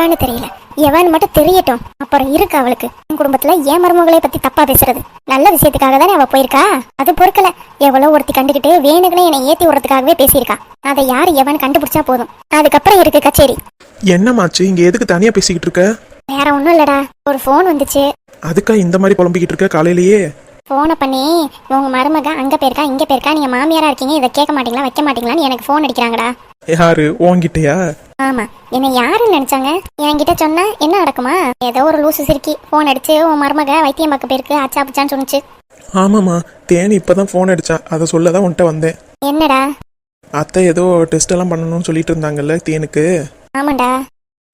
எவான்னு தெரியல. எவான்னு மட்டும் தெரியட்டும், அப்புறம் இருக்கு அவளுக்கு. என் குடும்பத்துல என் மருமகளை பத்தி தப்பா பேசுறது. நல்ல விஷயத்துக்காக தானே அவ போயிருக்கா, அது பொறுக்கல. எவ்வளவு ஒருத்தி கண்டுகிட்டு வேணுக்குன்னு என்னை ஏத்தி விடுறதுக்காகவே பேசியிருக்கா. அதை யாரு எவன் கண்டுபிடிச்சா போதும். அதுக்கப்புறம் இருக்கு கச்சேரி. என்னமாச்சு, இங்க எதுக்கு தனியா பேசிக்கிட்டு இருக்க? வேற ஒண்ணும் இல்லடா, ஒரு போன் வந்துச்சு. அதுக்கா இந்த மாதிரி புலம்பிக்கிட்டு இருக்க காலையிலேயே? போனை பண்ணி உங்க மருமக அங்க போயிருக்கா இங்க போயிருக்கா, நீங்க மாமியாரா இருக்கீங்க, இதை கேட்க மாட்டீங்களா வைக்க மாட்டீங்களான்னு எனக்கு போன் அடிக்கிறாங்கடா. யாரு, உன்கிட்டயா? ஆமா, என்ன யாருன்னு நினைச்சாங்க? என்கிட்ட சொன்னா என்ன நடக்குமா? ஏதோ ஒரு லூசு சிரிக்கி போன் அடிச்சு உன் மருமக வைத்தியம் பார்க்க போயிருக்கு அச்சா புச்சான்னு சொன்னிச்சு. ஆமாமா, தேனி இப்பதான் போன் அடிச்சா, அதை சொல்லதான் உன்கிட்ட வந்தேன். என்னடா? அத்தை ஏதோ டெஸ்ட் எல்லாம் பண்ணணும்னு சொல்லிட்டு இருந்தாங்கல்ல தேனுக்கு. ஆமாண்டா.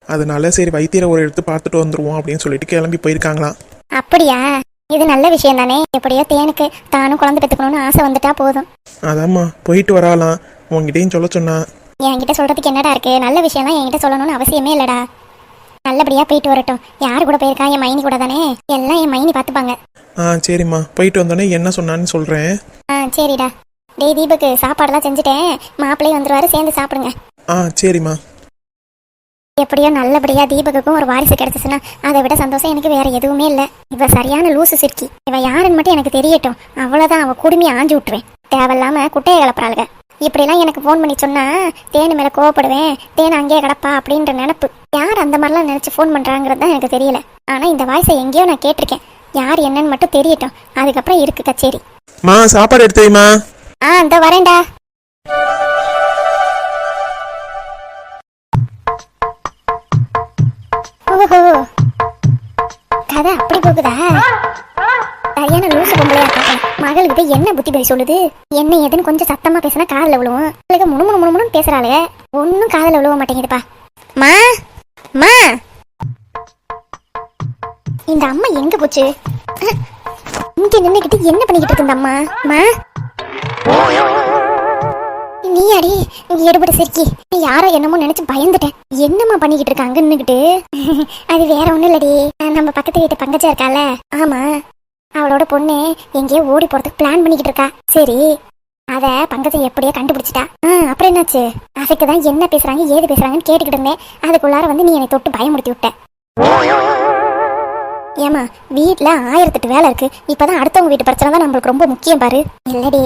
அதனால சரி வைத்தியரை ஒரு எடுத்து பார்த்துட்டு வந்துருவோம் அப்படின்னு சொல்லிட்டு கிளம்பி போயிருக்காங்களாம். அப்படியா? இது நல்ல விஷயம் தானே. எப்படியோ தேனுக்கு தானும் குழந்தை பெற்றுக்கணும்னு ஆசை வந்துட்டா போதும். அதாம்மா போயிட்டு வராலாம், உங்ககிட்டயும் சொல்ல சொன்னா. என்கிட்ட சொல்றதுக்கு என்னடா இருக்கு? நல்ல விஷயம் தான், என்கிட்ட சொல்லணும்னு அவசியமே இல்லடா. நல்லபடியா போயிட்டு வரட்டும். யாரு கூட போயிருக்கா? என் மைனி கூட தானே, எல்லாம் என் மைனி பாத்துப்பாங்க. சரிம்மா, போயிட்டு வந்தோடனே என்ன சொன்னான்னு சொல்றேன். சரிடா. டேய் தீபக்கு சாப்பாடுலாம் செஞ்சுட்டேன், மாப்பிள்ளையும் வந்துருவாரு, சேர்ந்து சாப்பிடுங்க. சரிம்மா. எப்படியோ நல்லபடியா தீபக்குக்கும் ஒரு வாரிசு கிடைச்சிச்சுன்னா அதை விட சந்தோஷம் எனக்கு வேற எதுவுமே இல்லை. இவ சரியான லூசு சிரிக்கி. இவ யாருன்னு மட்டும் எனக்கு தெரியட்டும், அவ்வளவுதான். அவ குடுமையை ஆஞ்சு விட்டுருவேன். தேவையில்லாம குட்டையை கிளப்புறாளுங்க. இப்படிலாம் எனக்கு போன் பண்ணி சொன்னா தேனு மேல கோவப்படுவேன், தேனு அங்கேயே கிடப்பா அப்படின்ற நினப்பு. யார் அந்த மாதிரிலாம் நினைச்சு போன் பண்றாங்கிறது தான் எனக்கு தெரியல. ஆனா இந்த வாய்ஸை எங்கேயோ நான் கேட்டிருக்கேன். யார் என்னன்னு மட்டும் தெரியட்டும், அதுக்கப்புறம் இருக்கு கச்சேரி. சாப்பாடு எடுத்துமா? இந்த வரேன்டா. ஓஹோ, கதை அப்படி போகுதா? சரியான லூசு பொம்பளையா இருக்காங்க. மகளுக்கு என்ன புத்தி பேசி சொல்லுது? என்ன ஏதுன்னு கொஞ்சம் சத்தமா பேசினா காதல விழுவும். அவளுக்கு முணுமுணு முணுமுணுன்னு பேசுறாளே, ஒன்னும் காதல விழுவ மாட்டேங்குதுப்பா. மா மா, இந்த அம்மா எங்க போச்சு? இங்க நின்னுக்கிட்டு என்ன பண்ணிக்கிட்டு இருக்கு இந்த அம்மா? மா, நீ அடி இங்க எடுபட்டு சிரிக்கி. யாரோ என்னமோ நினைச்சு பயந்துட்டேன். என்னம்மா பண்ணிக்கிட்டு இருக்க அங்க நின்னுக்கிட்டு? அது வேற ஒண்ணும் இல்லடி, நம்ம பக்கத்து வீட்டு பங்கஜா இருக்கால, ஆமா, அவளோட பொண்ணு எங்கேயோ ஓடி போறதுக்கு பிளான் பண்ணிக்கிட்டு இருக்கா. சரி, அத பங்கஜம் எப்படியோ கண்டுபிடிச்சிட்டா. அப்புறம் என்னாச்சு? அதுக்கு தான் என்ன பேசுறாங்க ஏது பேசுறாங்கன்னு கேட்டுக்கிட்டு இருந்தேன். அதுக்குள்ளார வந்து நீ என்னை தொட்டு பயமுறுத்தி விட்ட. ஏமா, வீட்டுல 1008 வேலை இருக்கு. இப்பதான் அடுத்தவங்க வீட்டு பிரச்சனை தான் நம்மளுக்கு ரொம்ப முக்கியம் பாரு. இல்லடி,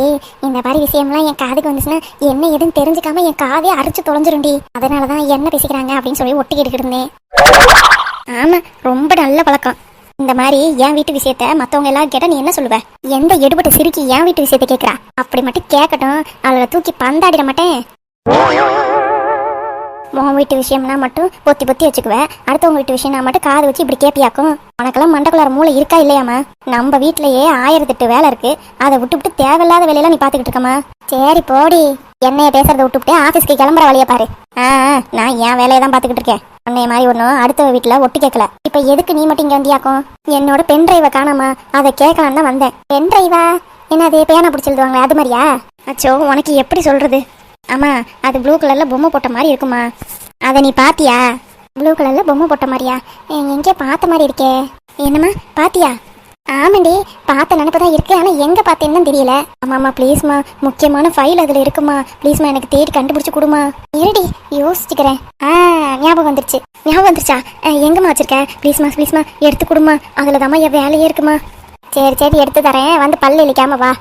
இந்த மாதிரி விஷயம்லாம் என் காதுக்கு வந்துச்சுன்னா என்ன எதுன்னு தெரிஞ்சுக்காம என் காதே அரைச்சு தொலைஞ்சிருண்டி. அதனாலதான் என்ன பேசிக்கிறாங்க அப்படின்னு சொல்லி ஒட்டிக்கிட்டு இருந்தேன். ஆமா, ரொம்ப நல்ல பழக்கம். இந்த மாதிரி என் வீட்டு விஷயத்த மத்தவங்க எல்லாம் கேட்டா நீ என்ன சொல்லுவ? எந்த எடுபட்டு சிரிக்கி என் வீட்டு விஷயத்த கேட்கறா? அப்படி மட்டும் கேட்கட்டும், அவளை தூக்கி பந்தாடிட மாட்டேன். உன் வீட்டு விஷயம்னா மட்டும் பொத்தி பொத்தி வச்சுக்குவேன், அடுத்தவங்க வீட்டு விஷயம்னா மட்டும் காது வச்சு இப்படி கேப்பியாக்கும். உனக்கெல்லாம் மண்டக்குள்ளார மூளை இருக்கா இல்லையாமா? நம்ம வீட்லயே 1008 வேலை இருக்கு, அதை விட்டு தேவையில்லாத வேலையெல்லாம் நீ பாத்துக்கிட்டு இருக்கமா? சரி போடி, என்னைய பேசுறத விட்டுவிட்டு ஆபீஸ்க்கு கிளம்புற வழிய பாரு. நான் என் வேலையை தான் பாத்துக்கிட்டு இருக்கேன். அன்னைய மாதிரி ஒன்றும் அடுத்த வீட்டுல ஒட்டு கேட்கல. இப்ப எதுக்கு நீ மட்டும் இங்க வந்தியாக்கும்? என்னோட பென் டிரைவை காணாமா, அதை கேட்கலாம் தான் வந்தேன். பென் டிரைவா? என்னது பேனா பிடிச்சிருவாங்களே அது மாதிரியா? அச்சோ, உனக்கு எப்படி சொல்றது? ஆமா, அது ப்ளூ கலர்ல பொம்மை போட்ட மாதிரி இருக்குமா? அதை நீ பாத்தியா? ப்ளூ கலர்ல பொம்மை போட்ட மாதிரியா? எங்கே பார்த்த மாதிரி இருக்கே. என்னம்மா பாத்தியா? ஆமாண்டி, பார்த்த நினைப்பதான் இருக்கு, ஆனா எங்க பார்த்தேன்னு தெரியல. ஆமாம்மா ப்ளீஸ்மா, முக்கியமான ஃபைல் அதுல இருக்குமா, ப்ளீஸ்மா எனக்கு தேடி கண்டுபிடிச்சு கொடுமா. இருடி யோசிச்சுக்கிறேன். ஞாபகம் வந்துருச்சா? எங்கம்மா வச்சிருக்க? ப்ளீஸ்மா எடுத்து கொடுமா, அதுலதாம்மா என் வேலையே இருக்குமா. சரி எடுத்து தரேன், வந்து பல்லு இழிக்காம வா.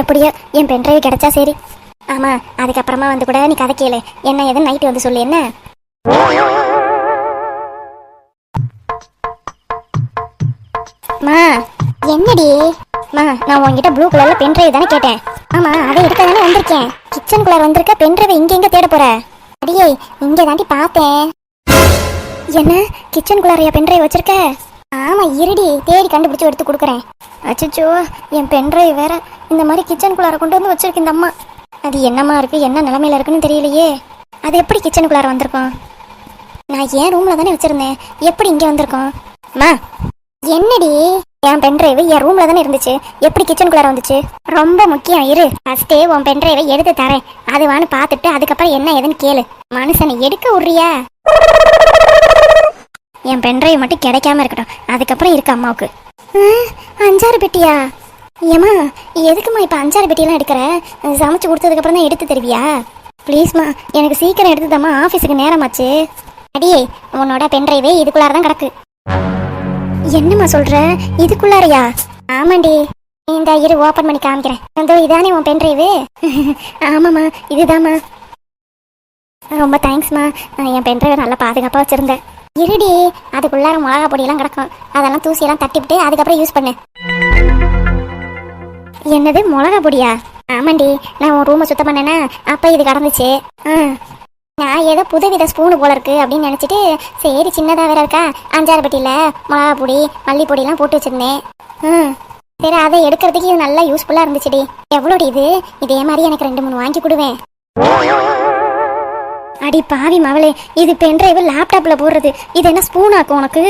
எப்படியோ என் பென்ட்ரைவ் கிடைச்சா சரி. ஆமா, அதுக்கப்புறமா வந்து கூட நீ கதை கேளு, என்ன ஏதுன்னு நைட்டு வந்து சொல்லு. என்ன மா? என்னடி மா, நான் உங்ககிட்ட ப்ளூ கலர்ல பென்ட்ரைவ் தானே கேட்டேன். ஆமா, அதை எடுக்க தானே வந்திருக்கேன். கிச்சனுக்குள்ள வந்திருக்க, பென்ட்ரைவ் இங்க தேட போற? அடியே, இங்க தாண்டி பார்த்தேன். என்ன கிச்சனுக்குள்ளாரையா பென்ட்ரைவ் வச்சிருக்க? ஆமா, இருடி தேடி கண்டுபிடிச்சு எடுத்து கொடுக்குறேன். அச்சோ, என் பென்ட்ரைவ் வேற இந்த மாதிரி கிச்சனுக்குள்ளார கொண்டு வந்து வச்சிருக்கு இந்த அம்மா. அது என்னமா இருக்கு, என்ன நிலைமையில இருக்குன்னு தெரியலையே. அது எப்படி கிச்சனுக்குள்ளார வந்திருக்கோம்? நான் ஏன் ரூம்ல தானே வச்சிருந்தேன், எப்படி இங்க வந்திருக்கோம்? மா, என்னடி? என் பென்ட்ரைவ் என் ரூம்ல தானே இருந்துச்சு, எப்படி கிச்சனுக்குள்ளார வந்துச்சு? ரொம்ப முக்கியம், இரு ஃபர்ஸ்டே உன் பென்ட்ரைவை எடுத்து தரேன், அதுவான்னு பார்த்துட்டு அதுக்கப்புறம் என்ன ஏதுன்னு கேளு. மனுஷனை எடுக்க விடுறியா? என் பென்ட்ரைவ் மட்டும் கிடைக்காம இருக்கட்டும், அதுக்கப்புறம் இருக்கு அம்மாவுக்கு. 5-6 பெட்டியா? ஏமா, எதுக்குமா இப்போ 5-6 பெட்டியெல்லாம் எடுக்கிற? சமைச்சு கொடுத்ததுக்கப்புறம் தான் எடுத்து தருவியா? ப்ளீஸ்மா, எனக்கு சீக்கிரம் எடுத்து தாம்மா, ஆஃபீஸுக்கு நேரமாச்சு. அடியே உன்னோட பென்ட்ரைவே இதுக்குள்ளார தான் கிடக்கு. என்னம்மா சொல்ற? இதுக்குள்ளாரையா? ஆமாண்டி. இந்த இரு ஓப்பன் பண்ணி காமிக்கிறேன். அந்த இதானே உன் பென்ட்ரைவு? ஆமாம்மா இதுதாம்மா. ரொம்ப தேங்க்ஸ்மா. என் பென்ட்ரைவை நல்லா பாதுகாப்பாக வச்சுருந்தேன். இருடி, அதுக்குள்ளார மிளகா பொடியெல்லாம் கிடக்கும். அதெல்லாம் தூசியெல்லாம் தட்டிவிட்டு அதுக்கப்புறம் யூஸ் பண்ணு. என்னது மிளகா பொடியா? ஆமாண்டி, நான் உன் ரூமை சுத்தம் பண்ணேன்னா அப்போ இது கிடந்துச்சு. நான் ஏதோ புதுவித ஸ்பூனு போல இருக்கு அப்படின்னு நினச்சிட்டு சரி சின்னதாக வேற இருக்கா 5-6 பெட்டியில் மிளகா பொடி மல்லிப்பொடியெல்லாம் போட்டு வச்சுருந்தேன். சரி அதை எடுக்கிறதுக்கு இது நல்லா யூஸ்ஃபுல்லாக இருந்துச்சுடி. எவ்வளோடி இது? இதே மாதிரி எனக்கு 2-3 வாங்கி கொடுவேன். அடி பாவி மவளே, இது பென்ட்ரைவு லேப்டாப்பில் போடுறது. இது என்ன ஸ்பூன் ஆக்கும் உனக்கு?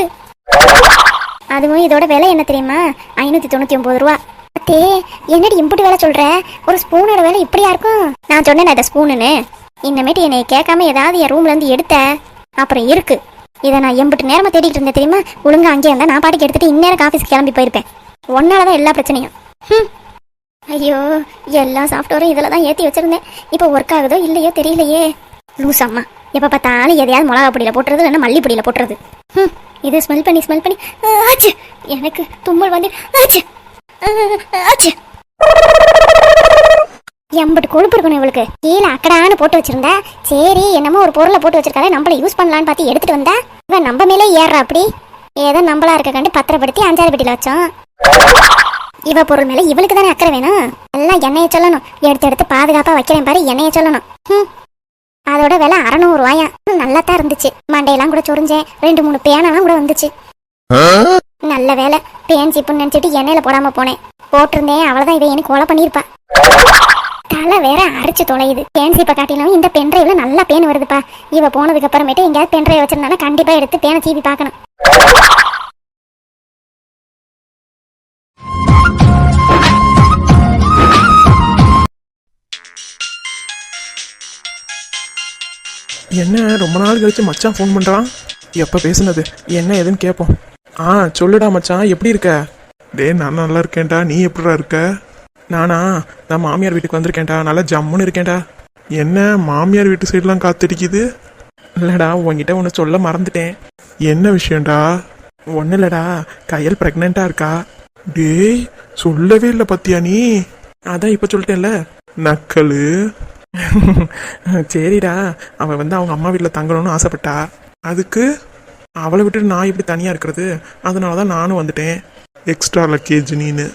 அதுவும் இதோட விலை என்ன தெரியுமா? 599 ரூபா. அத்தே என்னடி இம்புட்டு வேலை சொல்கிற? ஒரு ஸ்பூனோட விலை இப்படியா இருக்கும்? நான் சொன்னேன் அதை ஸ்பூனுன்னு. இன்னமேட்டு என்னை கேட்காம ஏதாவது என் ரூம்லேருந்து எடுத்த அப்புறம் இருக்கு. இதை நான் எம்பிட்டு நேரமாக தேடிட்டு இருந்தேன் தெரியுமா? ஒழுங்கா அங்கேயே இருந்தால் நான் பாட்டுக்கு எடுத்துகிட்டு இந்நேரம் ஆஃபீஸ்க்கு கிளம்பி போயிருப்பேன். ஒன்னால தான் எல்லா பிரச்சனையும். ஐயோ, எல்லா சாஃப்ட்வேரும் இதில் தான் ஏற்றி வச்சுருந்தேன். இப்போ ஒர்க் ஆகுதோ இல்லையோ தெரியலையே. லூஸ் அம்மா எப்போ பார்த்தாலும் எதையாவது மிளகா பொடியில் போட்டுறது இல்லைன்னா மல்லிப்பொடியில் போட்டுறது. இதை ஸ்மெல் பண்ணி ஆச்சு எனக்கு தும்மல் வந்து ஆச்சு ஆச்சு. எம்பட்டு கொழுப்பு இருக்கணும் இவளுக்கு. கீழே அக்கடான்னு போட்டு வச்சிருந்தா சரி என்னமோ ஒரு பொருளை போட்டு வச்சிருக்காரு நம்மள யூஸ் பண்ணலான்னு பார்த்து எடுத்துட்டு வந்தா இவன் நம்ம மேலே ஏறா. அப்படி ஏதோ நம்மளா இருக்க கண்டு பத்திரப்படுத்தி 5-6 பெட்டியில் வச்சோம். இவ பொருள் மேலே இவளுக்கு தானே அக்கறை வேணும். எல்லாம் எண்ணெயை சொல்லணும். எடுத்து பாதுகாப்பாக வைக்கிறேன் பாரு, எண்ணெயை சொல்லணும். அதோட விலை 600 ரூபாயா. நல்லா தான் இருந்துச்சு. மண்டையெல்லாம் கூட சொரிஞ்சேன். 2-3 பேனெல்லாம் கூட வந்துச்சு. நல்ல வேலை பேன் சிப்புன்னு நினைச்சிட்டு எண்ணெயில போடாம போனேன். போட்டிருந்தேன் அவ்வளவுதான் இவ எனக்கு கொலை பண்ணிருப்பா. தலை வேற அரிச்சு தொலையுது. பேன் சிப்பை காட்டிலும் இந்த பென்ட்ரைவ்ல நல்லா பேன் வருதுப்பா. இவ போனதுக்கு அப்புறமேட்டு எங்கேயாவது பென்ட்ரைவ் வச்சிருந்தானா கண்டிப்பா எடுத்து பேனை சீவி பார்க்கணும். என்ன ரொம்ப நாள் கழிச்சு மச்சான் ஃபோன் பண்ணுறான்? எப்போ பேசுனது என்ன ஏதுன்னு கேட்போம். சொல்லுடா மச்சான், எப்படி இருக்க? நான் நல்லா இருக்கேன்டா. நீ எப்படிடா இருக்க? நானா நான் மாமியார் வீட்டுக்கு வந்திருக்கேன்டா. நல்லா ஜம்முன்னு இருக்கேன்டா. என்ன மாமியார் வீட்டு சைட்லாம் காத்தடிக்குது? இல்லைடா உங்ககிட்ட ஒன்று சொல்ல மறந்துட்டேன். என்ன விஷயம்டா? ஒன்றும் இல்லைடா, கையல் ப்ரெக்னெண்ட்டாக இருக்கா. டேய் சொல்லவே இல்லை பத்தியா நீ? அதான் இப்போ சொல்லிட்டேன்ல. நக்கலு. சரிடா, அவள் வந்து அவங்க அம்மா வீட்டில் தங்கணும்னு ஆசைப்பட்டா. அதுக்கு அவளை விட்டுட்டு நான் இப்படி தனியாக இருக்கிறது. அதனால தான் நானும் வந்துட்டேன். எக்ஸ்ட்ரா லக்கேஜ் நீனு.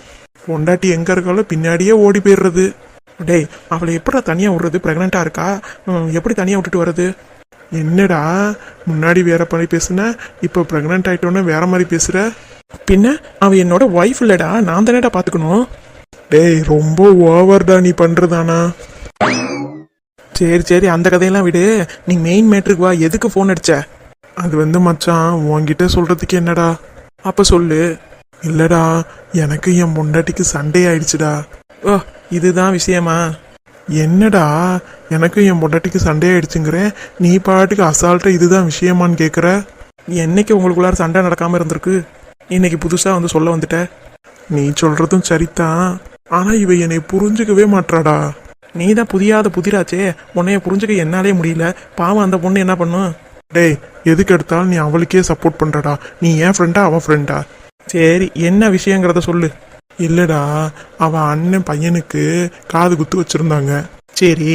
பொண்டாட்டி எங்கே இருக்காலும் பின்னாடியே ஓடி போயிடுறது. டேய் அவளை எப்படா தனியாக விடுறது? ப்ரெக்னெண்ட்டாக இருக்கா, எப்படி தனியாக விட்டுட்டு வர்றது? என்னடா முன்னாடி வேற பண்ணி பேசுன, இப்போ ப்ரெக்னென்ட் ஆகிட்டோன்னே வேற மாதிரி பேசுகிற. பின்ன அவள் என்னோட ஒய்ஃப் இல்லைடா, நான் தானேடா பார்த்துக்கணும். டேய் ரொம்ப ஓவர்டா நீ பண்ணுறதானா? சரி அந்த கதையெல்லாம் விடு. நீ மெயின் மேட்ருக்கு வா. எதுக்கு ஃபோன் அடிச்ச? அது வந்து மச்சான் உன்கிட்ட சொல்கிறதுக்கு என்னடா? அப்போ சொல்லு. இல்லைடா எனக்கு என் பொண்டாட்டிக்கு சண்டே ஆயிடுச்சுடா. ஓ இதுதான் விஷயமா? என்னடா எனக்கு என் பொண்டாட்டிக்கு சண்டே ஆயிடுச்சுங்கிறேன், நீ பாட்டுக்கு அசால்ட்டாக இதுதான் விஷயமான்னு கேட்குற. என்னைக்கு உங்களுக்குள்ளார சண்டை நடக்காமல் இருந்திருக்கு? இன்னைக்கு புதுசாக வந்து சொல்ல வந்துட்ட. நீ சொல்கிறதும் சரிதான், ஆனால் இவ என்னை புரிஞ்சுக்கவே மாட்டாடா. நீ தான் புதியாத புதிராச்சே, உன்னைய புரிஞ்சுக்க என்னாலே முடியல. பாவம் அந்த பொண்ணு என்ன பண்ணும்? டேய் எதுக்கு எடுத்தாலும் நீ அவளுக்கே சப்போர்ட் பண்ணுறடா. நீ ஏன் ஃப்ரெண்டா அவன் ஃப்ரெண்டா? சரி என்ன விஷயங்கிறத சொல்லு. இல்லைடா அவன் அண்ணன் பையனுக்கு காது குத்து வச்சுருந்தாங்க. சரி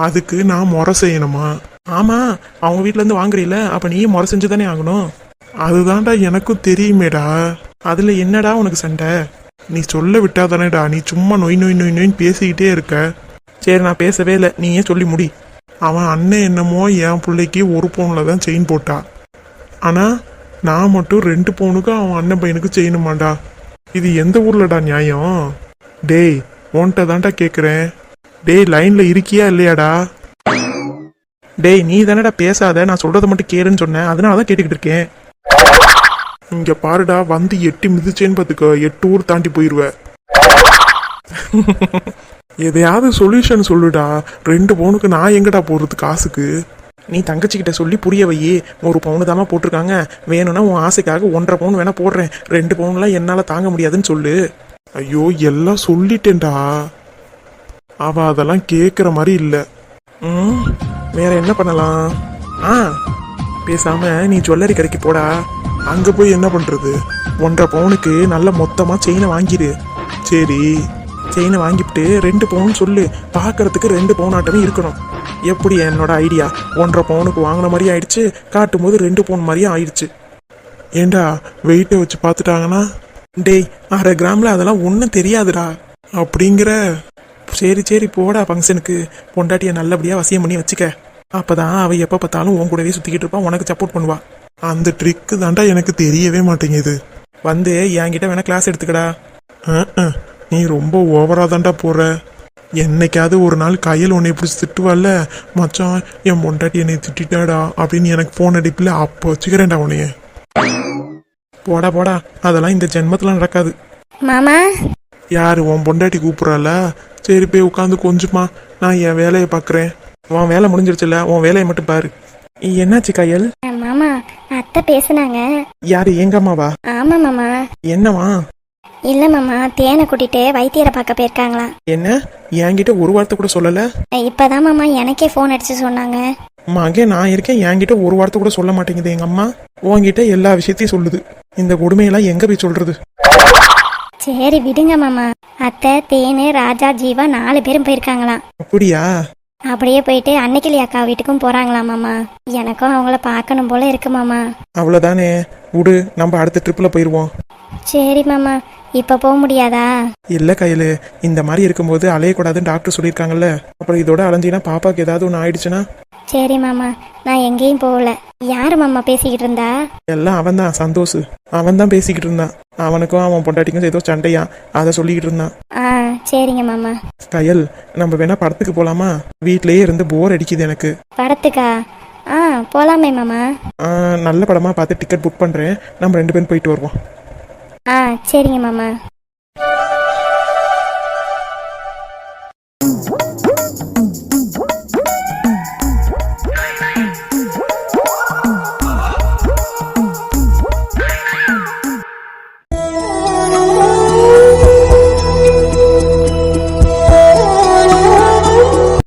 அதுக்கு நான் முறை செய்யணுமா? ஆமாம் அவங்க வீட்டிலேருந்து வாங்குறீல, அப்போ நீயும் முறை செஞ்சு தானே ஆகணும். அதுதான்டா எனக்கும் தெரியுமேடா. அதில் என்னடா உனக்கு சண்டை? நீ சொல்ல விட்டாதானேடா, நீ சும்மா நொய் நொய் நொய் நொயின்னு பேசிக்கிட்டே இருக்க. சரி நான் பேசவே இல்லை, நீயே சொல்லி முடி. அவன் அண்ணன் என்னமோ என் பிள்ளைக்கு 1 பவுனில் தான் செயின் போட்டா, ஆனால் நான் மட்டும் 2 பவுனுக்கு அவன் அண்ணன் பையனுக்கு செய்யணுமாண்டா. இது எந்த ஊர்லடா நியாயம்? டேய் உன்கிட்ட தான்டா கேட்குறேன். டேய் லைனில் இருக்கியா இல்லையாடா? டேய் நீ தானடா பேசாத, நான் சொல்கிறத மட்டும் கேளுன்னு சொன்னேன், அதனால தான் கேட்டுக்கிட்டு இருக்கேன். இங்கே பாருடா, வந்து 8 மிதிச்சேன்னு பார்த்துக்கோ, 8 ஊர் தாண்டி போயிடுவேன். எதையாவது சொல்யூஷன் சொல்லுடா. 2 பவுனுக்கு நான் எங்கடா போடுறது காசுக்கு? நீ தங்கச்சிக்கிட்ட சொல்லி புரிய வை. 1 பவுனு தாமா போட்டிருக்காங்க, வேணும்னா உன் ஆசைக்காக 1.5 பவுன் வேணா போடுறேன், 2 பவுன்லாம் என்னால் தாங்க முடியாதுன்னு சொல்லு. ஐயோ எல்லாம் சொல்லிட்டேன்டா, அவ அதெல்லாம் கேட்குற மாதிரி இல்லை. வேற என்ன பண்ணலாம்? பேசாம நீ ஜுவல்லரி கடைக்கு போடா. அங்க போய் என்ன பண்றது? 1.5 பவுனுக்கு நல்ல மொத்தமா செயினை வாங்கிடு. சரி, செயினை வாங்கிட்டு 2 பவுன் சொல்லு. பார்க்கறதுக்கு 2 பவுன் ஆட்டமே இருக்கணும். எப்படி என்னோட ஐடியா? 1.5 பவுனுக்கு வாங்கின மாதிரி ஆயிடுச்சு, காட்டும் போது 2 பவுன் மாதிரியே ஆயிடுச்சு. ஏண்டா வெயிட்டை வச்சு பார்த்துட்டாங்கன்னா, டேய் 1/2 கிராம்ல அதெல்லாம் ஒன்றும் தெரியாதுடா அப்படிங்கிற. சரி சரி போடா, ஃபங்க்ஷனுக்கு பொண்டாட்டியை நல்லபடியாக வசியம் பண்ணி வச்சுக்க. அப்பதான் அவ எப்போ பார்த்தாலும் உன் கூடவே சுற்றிக்கிட்டு இருப்பான், உனக்கு சப்போர்ட் பண்ணுவா. அந்த ட்ரிக்கு தாண்டா எனக்கு தெரியவே மாட்டேங்குது. வந்து என்கிட்ட வேணா கிளாஸ் எடுத்துக்கடா. நீ ரொம்ப ஓவரா தாண்டா போற. என்னைக்காவது ஒரு நாள் கையில் உன்னை இப்படி திட்டுவாள்ல, மச்சான் என் பொண்டாட்டி என்னை திட்டாடா அப்படின்னு எனக்கு ஃபோன் அடிப்பில், அப்போ வச்சுக்கிறேன்டா உன்னைய. போடா போடா, அதெல்லாம் இந்த ஜென்மத்தில் நடக்காது. மாமா யாரு உன் பொண்டாட்டி கூப்பிட்றால? சரி போய் உட்காந்து கொஞ்சமா, நான் என் வேலையை பார்க்குறேன். உன் வேலை முடிஞ்சிருச்சுல்ல, உன் வேலையை மட்டும் பாரு. என்னாச்சு கையல்? மாமா அத்தை பேசுனாங்க. யாரு, எங்க அம்மாவா? ஆமா மாமா. என்னவா? இல்ல மாமா, தேனை கூட்டிட்டு வைத்தியரை பார்க்க போயிருக்காங்களா. என்ன, என்கிட்ட ஒரு வார்த்தை கூட சொல்லல? இப்பதான் மாமா எனக்கே ஃபோன் அடிச்சு சொன்னாங்க. மகே நான் இருக்கேன், என்கிட்ட ஒரு வார்த்தை கூட சொல்ல மாட்டேங்குது எங்க அம்மா. உன்கிட்ட எல்லா விஷயத்தையும் சொல்லுது. இந்த கொடுமையெல்லாம் எங்க போய் சொல்றது? சரி விடுங்க மாமா. அத்தை, தேனு, ராஜா, ஜீவா 4 பேரும் போயிருக்காங்களாம். அப்படியா? அப்படியே போயிட்டு அன்னைக்கிளி அக்கா வீட்டுக்கும் போறாங்களாம் மாமா. எனக்கும் அவங்கள பார்க்கணும் போல இருக்கு மாமா. அவ்வளவுதானே, விடு, நம்ம அடுத்த ட்ரிப்ல போயிருவோம். சரி மாமா, இப்ப போக முடியாதா? இல்ல கையில, இந்த மாதிரி இருக்கும்போது அலையக்கூடாதுன்னு டாக்டர் சொல்லியிருக்காங்கல்ல. அப்புறம் இதோட அலைஞ்சினா பாப்பாக்கு ஏதாவது ஒன்று ஆயிடுச்சுன்னா? சரி மாமா, நான் எங்கேயும் போகல. யாரு மாமா பேசிக்கிட்டு இருந்தா? எல்லாம் அவன் தான், சந்தோஷ். அவன் தான் பேசிக்கிட்டு இருந்தான். அவனுக்கும் அவன் பொண்டாட்டிக்கும் ஏதோ சண்டையா, அதை சொல்லிக்கிட்டு இருந்தான். சரிங்க மாமா. கயல், நம்ம வேணா படத்துக்கு போலாமா? வீட்லயே இருந்து போர் அடிக்குது எனக்கு. படத்துக்கா? போலாமே மாமா. நல்ல படமா பார்த்து டிக்கெட் புக் பண்றேன், நம்ம 2 பேரும் போயிட்டு வருவோம். சரிங்க மாமா.